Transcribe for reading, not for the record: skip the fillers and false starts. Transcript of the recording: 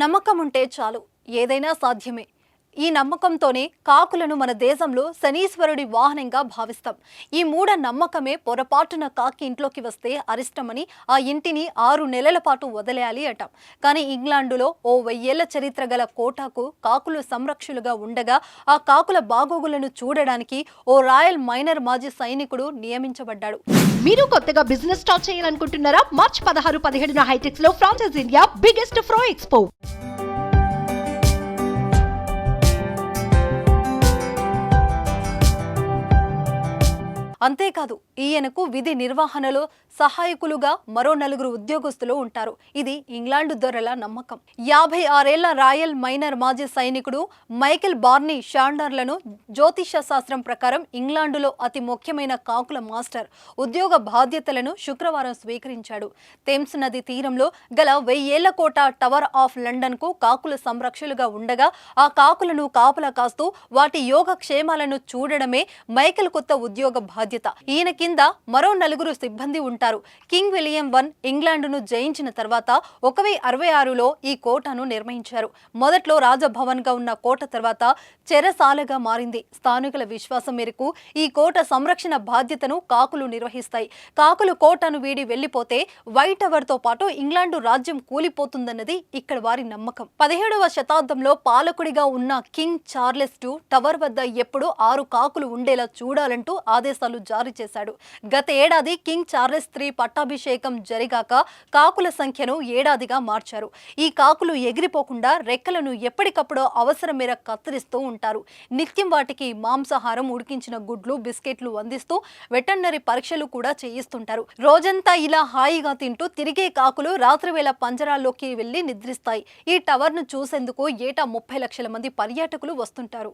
నమ్మకం ఉంటే చాలు ఏదైనా సాధ్యమే. ఈ నమ్మకంతోనే కాకులను మన దేశంలో శనీశ్వరుడి వాహనంగా భావిస్తాం. ఈ మూఢ నమ్మకమే పొరపాటున కాకి ఇంట్లోకి వస్తే అరిష్టమని ఆ ఇంటిని 6 నెలల పాటు వదిలేయాలి అంటాం. కానీ ఇంగ్లాండులో ఓ 1000 ఏళ్ల చరిత్ర గల కోటాకు కాకులు సంరక్షకులుగా ఉండగా ఆ కాకుల బాగోగులను చూడడానికి ఓ రాయల్ మైనర్ మాజీ సైనికుడు నియమించబడ్డాడు. మీరు కొత్తగా బిజినెస్ స్టార్ట్ చేయాలనుకుంటున్నారా? మార్చ్ 16-17 హైటెక్స్ లో ఫ్రాన్సెస్ ఇండియా బిగ్గెస్ట్ ఫ్రో ఎక్స్పో. అంతేకాదు, ఈయనకు విధి నిర్వహణలో సహాయకులుగా మరో 4 ఉద్యోగస్తులు ఉంటారు. ఇది ఇంగ్లాండు దొరల నమ్మకం. 56 ఏళ్ల రాయల్ మైనర్ మాజీ సైనికుడు మైకేల్ బార్నీ షాండర్లను జ్యోతిష శాస్త్రం ప్రకారం ఇంగ్లాండులో అతి ముఖ్యమైన కాకుల మాస్టర్ ఉద్యోగ బాధ్యతలను శుక్రవారం స్వీకరించాడు. థేమ్స్ నది తీరంలో గల 1000 ఏళ్ల కోట టవర్ ఆఫ్ లండన్ కు కాకుల సంరక్షకులుగా ఉండగా ఆ కాకులను కాపలా కాస్తూ వాటి యోగక్షేమాలను చూడడమే మైకేల్ కొత్త ఉద్యోగ బాధ్యత. ఈయన కింద మరో 4 సిబ్బంది ఉంటారు. కింగ్ విలియం I ఇంగ్లాండును జయించిన తర్వాత 1066లో ఈ కోటను నిర్మించారు. మొదట్లో రాజభవన్ గా ఉన్న కోట తర్వాత చెరసాలగా మారింది. స్థానికుల విశ్వాసం మేరకు ఈ కోట సంరక్షణ బాధ్యతను కాకులు నిర్వహిస్తాయి. కాకులు కోటను వీడి వెళ్లిపోతే వైట్ టవర్ తో పాటు ఇంగ్లాండు రాజ్యం కూలిపోతుందన్నది ఇక్కడ వారి నమ్మకం. 17వ శతాబ్దంలో పాలకుడిగా ఉన్న కింగ్ చార్లెస్ II టవర్ వద్ద ఎప్పుడు 6 కాకులు ఉండేలా చూడాలంటూ ఆదేశాలు జారీ చేశాడు. గత ఏడాది కింగ్ చార్లెస్ III పట్టాభిషేకం జరిగాక కాకుల సంఖ్యను ఏడాదిగా మార్చారు. ఈ కాకులు ఎగిరిపోకుండా రెక్కలను ఎప్పటికప్పుడు అవసరం మేర కత్తిరిస్తూ ఉంటారు. నిత్యం వాటికి మాంసాహారం, ఉడికించిన గుడ్లు, బిస్కెట్లు అందిస్తూ వెటర్నరీ పరీక్షలు కూడా చేయిస్తుంటారు. రోజంతా ఇలా హాయిగా తింటూ తిరిగే కాకులు రాత్రివేళ పంజరాల్లోకి వెళ్లి నిద్రిస్తాయి. ఈ టవర్ను చూసేందుకు ఏటా 30 లక్షల మంది పర్యాటకులు వస్తుంటారు.